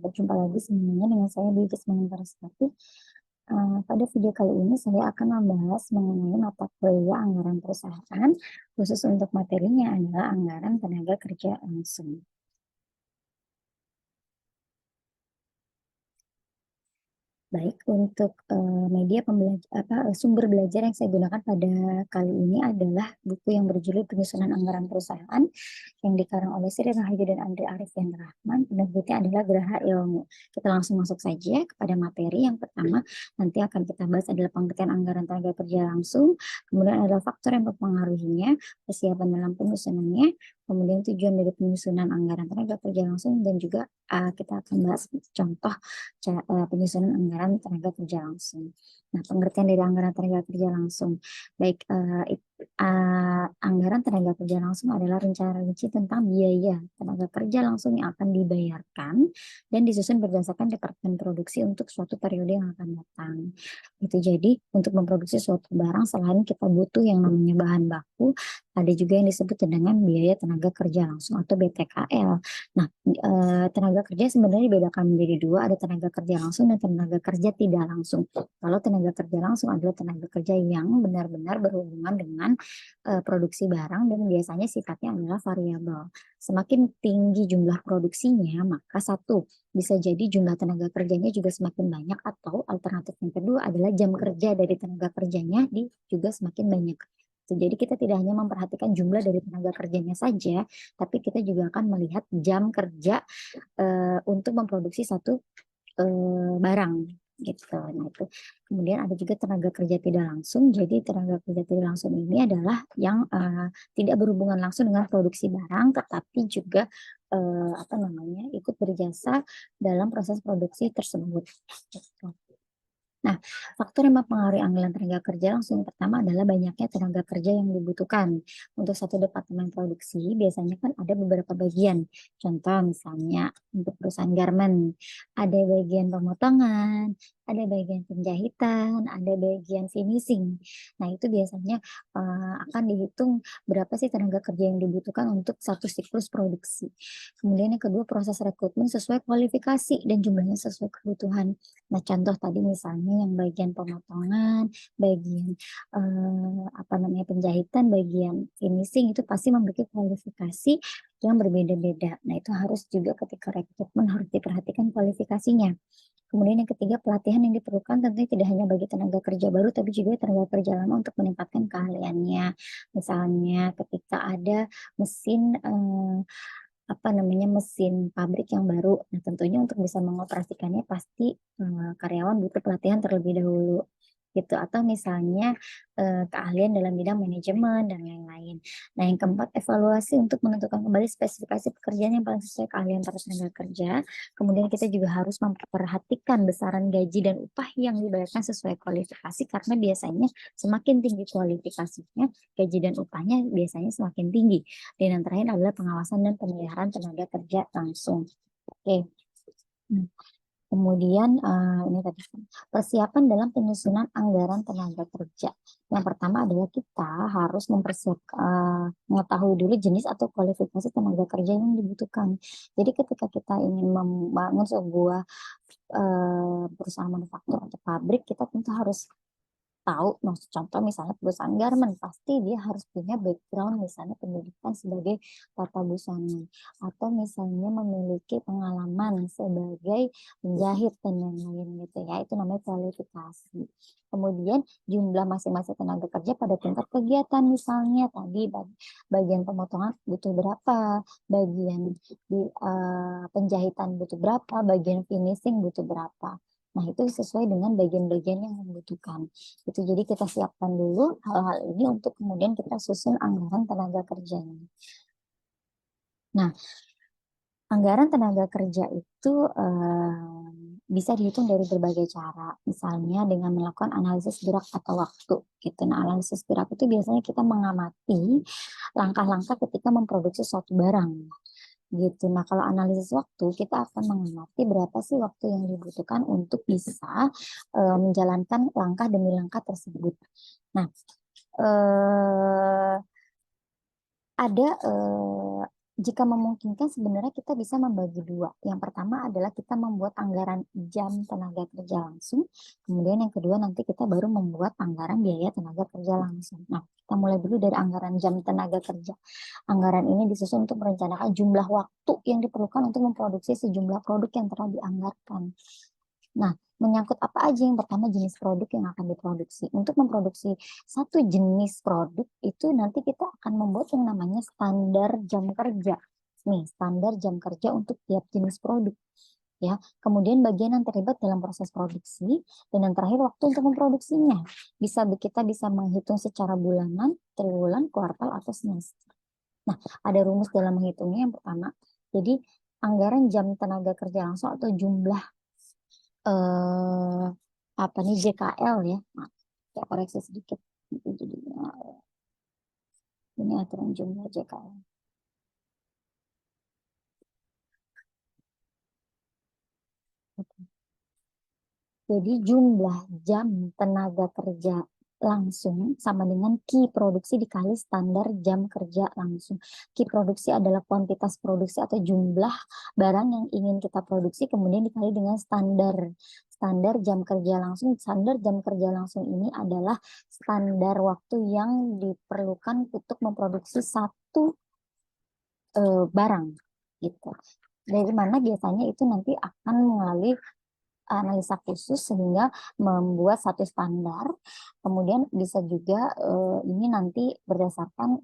Berjumpa lagi semuanya dengan saya Bilkis Maningkaraswati. Pada video kali ini saya akan membahas mengenai mata kuliah anggaran perusahaan, khusus untuk materinya adalah anggaran tenaga kerja langsung. Baik, untuk media sumber belajar yang saya gunakan pada kali ini adalah buku yang berjudul Penyusunan Anggaran Perusahaan yang dikarang oleh Sri Rahayu dan Andre Arifin Rahman. Penerbitnya adalah Geraha Ilmu. Kita langsung masuk saja kepada materi. Yang pertama nanti akan kita bahas adalah pengertian anggaran tenaga kerja langsung, kemudian adalah faktor yang mempengaruhinya, persiapan dalam penyusunannya, kemudian tujuan dari penyusunan anggaran tenaga kerja langsung, dan juga kita akan bahas contoh penyusunan anggaran tenaga kerja langsung. Nah, pengertian dari anggaran tenaga kerja langsung. Baik, anggaran tenaga kerja langsung adalah rencana rinci tentang biaya tenaga kerja langsung yang akan dibayarkan dan disusun berdasarkan departemen produksi untuk suatu periode yang akan datang. Itu jadi untuk memproduksi suatu barang selain kita butuh yang namanya bahan baku, ada juga yang disebut dengan biaya tenaga kerja langsung atau BTKL. Nah, tenaga kerja sebenarnya dibedakan menjadi dua, ada tenaga kerja langsung dan tenaga kerja tidak langsung. Kalau tenaga kerja langsung adalah tenaga kerja yang benar-benar berhubungan dengan produksi barang dan biasanya sifatnya adalah variabel. Semakin tinggi jumlah produksinya, maka satu, bisa jadi jumlah tenaga kerjanya juga semakin banyak, atau alternatif yang kedua adalah jam kerja dari tenaga kerjanya juga semakin banyak. Jadi kita tidak hanya memperhatikan jumlah dari tenaga kerjanya saja, tapi kita juga akan melihat jam kerja untuk memproduksi satu barang gitu. Nah, itu. Kemudian ada juga tenaga kerja tidak langsung. Jadi tenaga kerja tidak langsung ini adalah yang tidak berhubungan langsung dengan produksi barang, tetapi juga ikut berjasa dalam proses produksi tersebut. Gitu. Nah, faktor yang mempengaruhi anggaran tenaga kerja langsung yang pertama adalah banyaknya tenaga kerja yang dibutuhkan. Untuk satu departemen produksi, biasanya kan ada beberapa bagian. Contoh misalnya untuk perusahaan garment, ada bagian pemotongan, ada bagian penjahitan, ada bagian finishing. Nah, itu biasanya akan dihitung berapa sih tenaga kerja yang dibutuhkan untuk satu siklus produksi. Kemudian yang kedua, proses rekrutmen sesuai kualifikasi dan jumlahnya sesuai kebutuhan. Nah, contoh tadi misalnya yang bagian pemotongan, bagian penjahitan, bagian finishing itu pasti memiliki kualifikasi yang berbeda-beda. Nah, itu harus juga ketika rekrutmen harus diperhatikan kualifikasinya. Kemudian yang ketiga, pelatihan yang diperlukan tentunya tidak hanya bagi tenaga kerja baru, tapi juga tenaga kerja lama untuk meningkatkan keahliannya. Misalnya ketika ada mesin mesin pabrik yang baru. Nah, tentunya untuk bisa mengoperasikannya pasti karyawan butuh pelatihan terlebih dahulu gitu, atau misalnya keahlian dalam bidang manajemen dan lain-lain. Nah, yang keempat, evaluasi untuk menentukan kembali spesifikasi pekerjaan yang paling sesuai keahlian para tenaga kerja. Kemudian kita juga harus memperhatikan besaran gaji dan upah yang dibayarkan sesuai kualifikasi, karena biasanya semakin tinggi kualifikasinya, gaji dan upahnya biasanya semakin tinggi. Dan yang terakhir adalah pengawasan dan pemeliharaan tenaga kerja langsung. Oke. Kemudian ini tadi persiapan dalam penyusunan anggaran tenaga kerja. Yang pertama adalah kita harus mengetahui dulu jenis atau kualifikasi tenaga kerja yang dibutuhkan. Jadi ketika kita ingin membangun sebuah perusahaan manufaktur atau pabrik, kita tentu harus tahu, contoh misalnya perusahaan garment, pasti dia harus punya background misalnya pendidikan sebagai tata busana, atau misalnya memiliki pengalaman sebagai penjahit dan lain-lain gitu ya, itu namanya kualifikasi. Kemudian jumlah masing-masing tenaga kerja pada tingkat kegiatan, misalnya tadi bagian pemotongan butuh berapa, bagian penjahitan butuh berapa, bagian finishing butuh berapa. Nah, itu sesuai dengan bagian-bagian yang membutuhkan. Itu jadi kita siapkan dulu hal-hal ini untuk kemudian kita susun anggaran tenaga kerjanya. Nah, anggaran tenaga kerja itu bisa dihitung dari berbagai cara. Misalnya dengan melakukan analisis gerak atau waktu. Gitu. Nah, analisis gerak itu biasanya kita mengamati langkah-langkah ketika memproduksi suatu barang. Gitu. Nah, kalau analisis waktu, kita akan mengamati berapa sih waktu yang dibutuhkan untuk bisa menjalankan langkah demi langkah tersebut. Nah, ada Jika memungkinkan sebenarnya kita bisa membagi dua. Yang pertama adalah kita membuat anggaran jam tenaga kerja langsung. Kemudian yang kedua nanti kita baru membuat anggaran biaya tenaga kerja langsung. Nah, kita mulai dulu dari anggaran jam tenaga kerja. Anggaran ini disusun untuk merencanakan jumlah waktu yang diperlukan untuk memproduksi sejumlah produk yang telah dianggarkan. Nah, menyangkut apa aja? Yang pertama jenis produk yang akan diproduksi. Untuk memproduksi satu jenis produk itu nanti kita akan membuat yang namanya standar jam kerja. Nih, standar jam kerja untuk tiap jenis produk. Ya, kemudian bagian yang terlibat dalam proses produksi dan yang terakhir waktu untuk memproduksinya. Kita bisa menghitung secara bulanan, triwulan, kuartal atau semester. Nah, ada rumus dalam menghitungnya. Yang pertama, jadi anggaran jam tenaga kerja langsung atau jumlah eh apa nih JKL ya. Nah, saya koreksi sedikit. Itu jadinya ini aturan jumlah JKL. Oke. Jadi jumlah jam tenaga kerja langsung sama dengan Ki produksi dikali standar jam kerja langsung. Ki produksi adalah kuantitas produksi atau jumlah barang yang ingin kita produksi kemudian dikali dengan standar jam kerja langsung. Standar jam kerja langsung ini adalah standar waktu yang diperlukan untuk memproduksi satu barang gitu. Dari mana biasanya itu nanti akan melalui analisa khusus sehingga membuat satu standar. Kemudian bisa juga ini nanti berdasarkan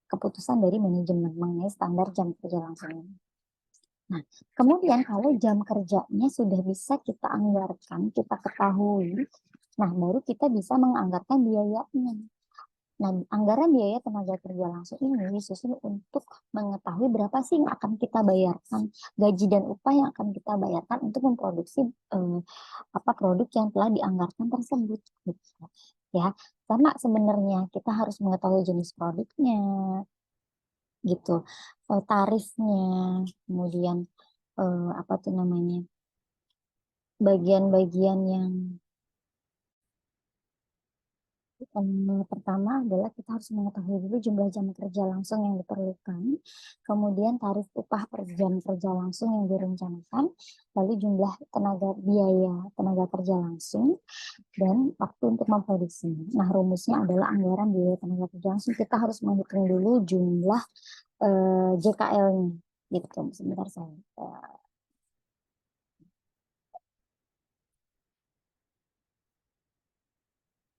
keputusan dari manajemen mengenai standar jam kerja langsung ini. Nah, kemudian kalau jam kerjanya sudah bisa kita anggarkan, kita ketahui, nah baru kita bisa menganggarkan biayanya. Nah, anggaran biaya tenaga kerja langsung ini disusun untuk mengetahui berapa sih yang akan kita bayarkan, gaji dan upah yang akan kita bayarkan untuk memproduksi apa produk yang telah dianggarkan tersebut. Gitu. Ya, karena sebenarnya kita harus mengetahui jenis produknya, gitu, tarifnya, kemudian apa tuh namanya, bagian-bagian yang pertama adalah kita harus mengetahui dulu jumlah jam kerja langsung yang diperlukan, kemudian tarif upah per jam kerja langsung yang direncanakan, lalu jumlah biaya tenaga kerja langsung, dan waktu untuk memproduksi. Nah, rumusnya adalah anggaran biaya tenaga kerja langsung. Kita harus menghitung dulu jumlah JKL-nya. Gitu, sebentar saya.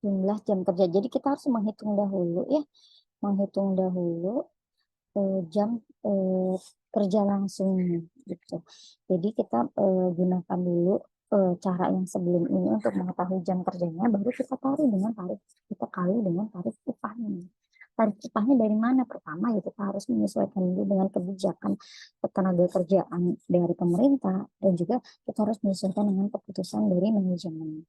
Jumlah jam kerja. Jadi kita harus menghitung dahulu ya, menghitung dahulu jam eh, kerja langsung gitu. Jadi kita gunakan dulu cara yang sebelum ini untuk mengetahui jam kerjanya, baru kita tarik dengan tarif, kita kali dengan tarif upahnya. Tarif upahnya dari mana? Pertama ya kita harus menyesuaikan dulu dengan kebijakan ketenaga kerjaan dari pemerintah dan juga kita harus menyesuaikan dengan keputusan dari manajemen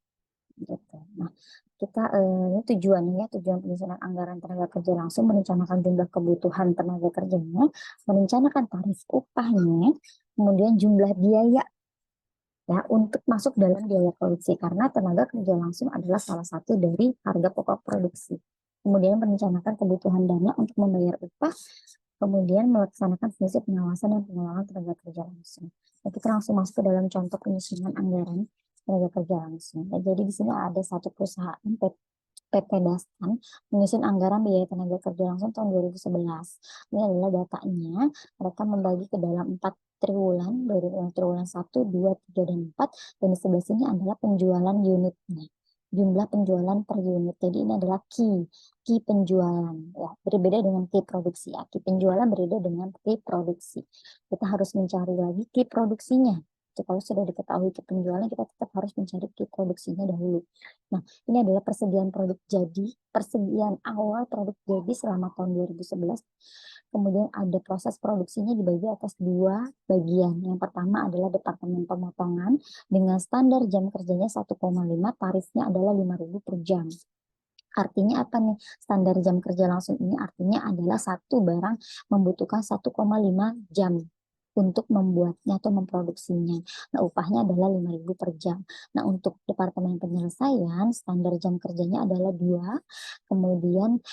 gitu. Nah, kita ini tujuannya ya, tujuan penyusunan anggaran tenaga kerja langsung merencanakan jumlah kebutuhan tenaga kerjanya, merencanakan tarif upahnya, kemudian jumlah biaya ya untuk masuk dalam biaya produksi karena tenaga kerja langsung adalah salah satu dari harga pokok produksi. Kemudian merencanakan kebutuhan dana untuk membayar upah, kemudian melaksanakan fungsi pengawasan dan pengelolaan tenaga kerja langsung. Nah, kita langsung masuk ke dalam contoh penyusunan anggaran tenaga kerja langsung. Nah, jadi di sini ada satu perusahaan PT Dastan menyusun anggaran biaya tenaga kerja langsung tahun 2011. Ini adalah datanya. Mereka membagi ke dalam 4 triwulan, dari triwulan 1, 2, 3, dan 4. Dan di sebelah sini adalah penjualan unitnya. Jumlah penjualan per unit. Jadi ini adalah key penjualan. Ya, berbeda dengan key produksi. Ya. Key penjualan berbeda dengan key produksi. Kita harus mencari lagi key produksinya. Jadi kalau sudah diketahui key penjualan, kita tetap harus mencari key produksinya dahulu. Nah, ini adalah persediaan awal produk jadi selama tahun 2011. Kemudian ada proses produksinya dibagi atas dua bagian. Yang pertama adalah departemen pemotongan dengan standar jam kerjanya 1,5, tarifnya adalah 5.000 per jam. Artinya apa nih? Standar jam kerja langsung ini artinya adalah satu barang membutuhkan 1,5 jam. untuk membuatnya atau memproduksinya. Nah, upahnya adalah 5.000 per jam. Nah, untuk departemen penyelesaian, standar jam kerjanya adalah 2, kemudian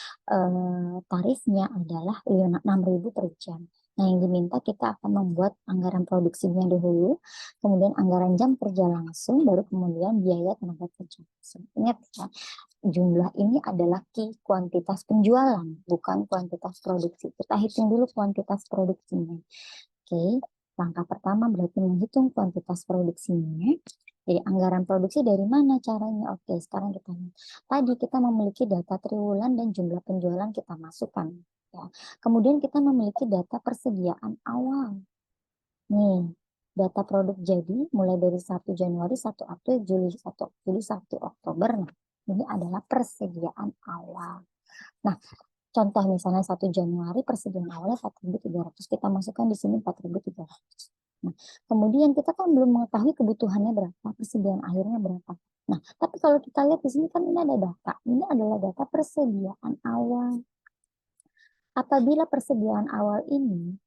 tarifnya adalah 6.000 per jam. Nah, yang diminta kita akan membuat anggaran produksinya dahulu, kemudian anggaran jam kerja langsung, baru kemudian biaya tenaga kerja langsung. Ingat ya, jumlah ini adalah kuantitas penjualan, bukan kuantitas produksi. Kita hitung dulu kuantitas produksinya. Oke, langkah pertama berarti menghitung kuantitas produksinya. Jadi anggaran produksi dari mana caranya? Oke, sekarang kita lihat. Tadi kita memiliki data triwulan dan jumlah penjualan kita masukkan. Ya. Kemudian kita memiliki data persediaan awal. Nih, data produk jadi mulai dari 1 Januari, 1 April, Juli, 1 Juli, 1 Oktober. Nah, ini adalah persediaan awal. Nah, contoh misalnya 1 Januari persediaan awalnya 4.300, kita masukkan di sini 4.300. Nah, kemudian kita kan belum mengetahui kebutuhannya berapa, persediaan akhirnya berapa. Nah, tapi kalau kita lihat di sini kan ini ada data. Ini adalah data persediaan awal. Apabila persediaan awal ini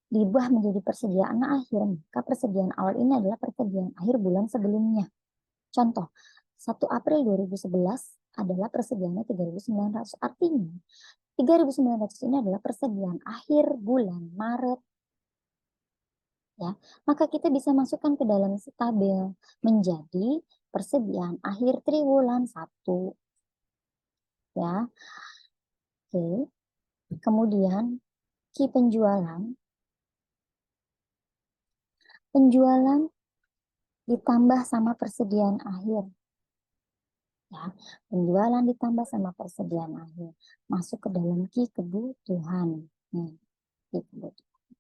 diubah menjadi persediaan akhir, maka persediaan awal ini adalah persediaan akhir bulan sebelumnya. Contoh, 1 April 2011 adalah persediaannya 3.900. Artinya, 3.900 ini adalah persediaan akhir bulan Maret. Ya, maka kita bisa masukkan ke dalam tabel menjadi persediaan akhir triwulan 1. Ya, oke. Kemudian penjualan ditambah sama persediaan akhir. Ya, penjualan ditambah sama persediaan akhir. Masuk ke dalam kebutuhan. Nih, kebutuhan.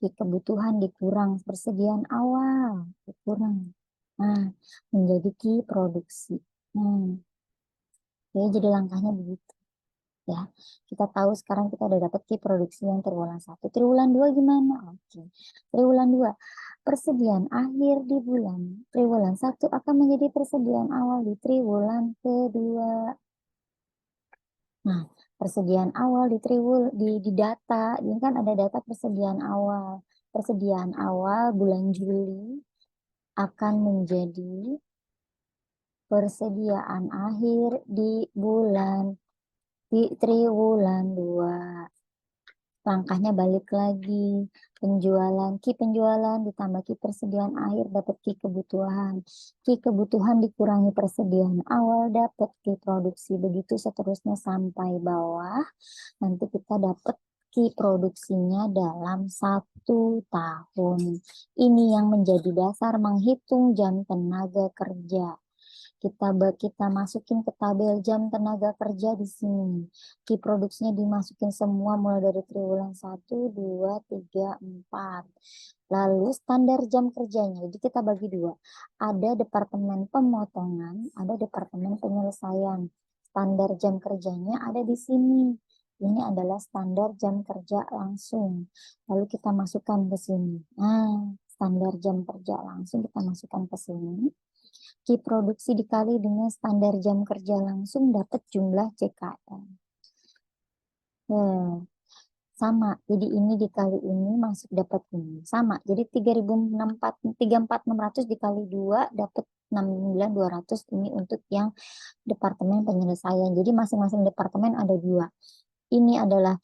Kebutuhan dikurang persediaan awal, dikurang. Nah, menjadi produksi. Oke, jadi langkahnya begitu. Ya, kita tahu sekarang kita udah dapat produksi yang triwulan 1. Triwulan 2 gimana? Oke. Triwulan 2, persediaan akhir di bulan triwulan 1 akan menjadi persediaan awal di triwulan kedua. Nah, persediaan awal di data, ini kan ada data persediaan awal. Persediaan awal bulan Juli akan menjadi persediaan akhir di triwulan 2. Langkahnya balik lagi. Penjualan ditambah persediaan akhir dapat kebutuhan. Kebutuhan dikurangi persediaan awal dapat produksi. Begitu seterusnya sampai bawah. Nanti kita dapat produksinya dalam 1 tahun. Ini yang menjadi dasar menghitung jam tenaga kerja. Kita masukin ke tabel jam tenaga kerja di sini. Produksinya dimasukin semua mulai dari triwulan 1, 2, 3, 4. Lalu standar jam kerjanya. Jadi kita bagi 2. Ada departemen pemotongan, ada departemen penyelesaian. Standar jam kerjanya ada di sini. Ini adalah standar jam kerja langsung. Lalu kita masukkan ke sini. Nah, standar jam kerja langsung kita masukkan ke sini. Produksi dikali dengan standar jam kerja langsung dapat jumlah JKL. Sama, jadi ini dikali ini masuk dapat ini. Sama, jadi 34.600 dikali 2 dapat 6.200 ini untuk yang departemen penyelesaian. Jadi masing-masing departemen ada 2. Ini adalah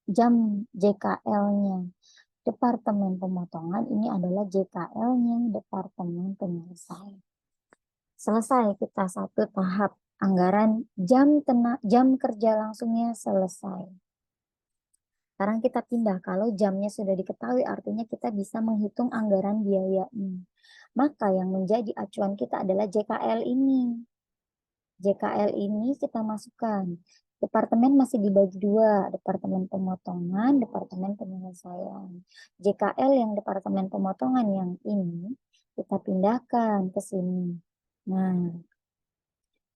jam JKL-nya. Departemen pemotongan ini adalah JKL-nya departemen penyelesaian. Selesai kita 1 tahap anggaran jam kerja langsungnya selesai. Sekarang kita pindah, kalau jamnya sudah diketahui artinya kita bisa menghitung anggaran biayanya. Maka yang menjadi acuan kita adalah JKL ini. JKL ini kita masukkan. Departemen masih dibagi 2, departemen pemotongan, departemen penyelesaian. JKL yang departemen pemotongan yang ini kita pindahkan ke sini. Nah,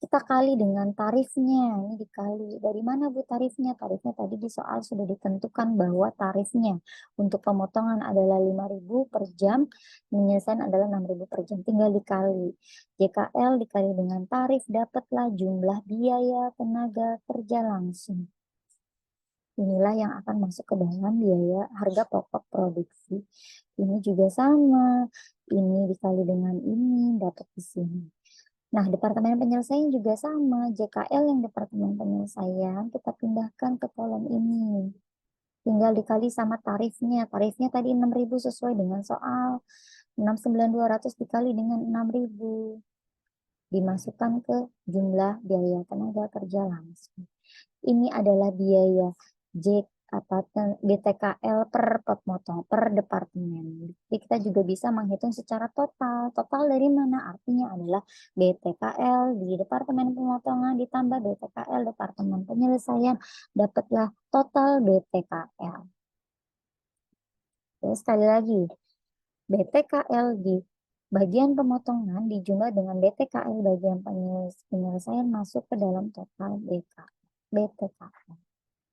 kita kali dengan tarifnya. Ini dikali. Dari mana Bu tarifnya? Tarifnya tadi di soal sudah ditentukan bahwa tarifnya untuk pemotongan adalah 5.000 per jam, penyelesaian adalah 6.000 per jam. Tinggal dikali. JKL dikali dengan tarif, dapatlah jumlah biaya tenaga kerja langsung. Inilah yang akan masuk ke dalam biaya harga pokok produksi. Ini juga sama, ini dikali dengan ini dapat di sini. Nah, departemen penyelesaian juga sama, JKL yang departemen penyelesaian kita pindahkan ke kolom ini. Tinggal dikali sama tarifnya. Tarifnya tadi 6.000 sesuai dengan soal. 6.9.200 dikali dengan 6.000. Dimasukkan ke jumlah biaya tenaga kerja langsung. Ini adalah biaya BTKL per potmotong per departemen. Jadi kita juga bisa menghitung secara total. Total dari mana? Artinya adalah BTKL di departemen pemotongan ditambah BTKL departemen penyelesaian, dapatlah total BTKL. Oke, sekali lagi, BTKL di bagian pemotongan dijumlah dengan BTKL bagian penyelesaian masuk ke dalam total BTKL.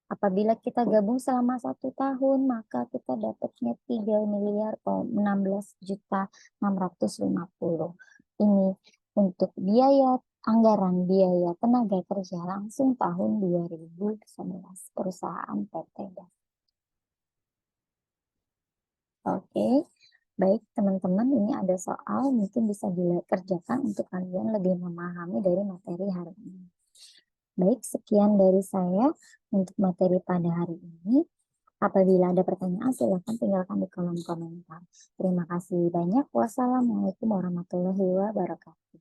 Apabila kita gabung selama 1 tahun, maka kita dapatnya 3.16.650.000. Ini untuk biaya anggaran biaya tenaga kerja langsung tahun 2011 perusahaan PT DAF. Oke, baik teman-teman, ini ada soal mungkin bisa dikerjakan untuk kalian lebih memahami dari materi hari ini. Baik, sekian dari saya untuk materi pada hari ini. Apabila ada pertanyaan, silakan tinggalkan di kolom komentar. Terima kasih banyak. Wassalamualaikum warahmatullahi wabarakatuh.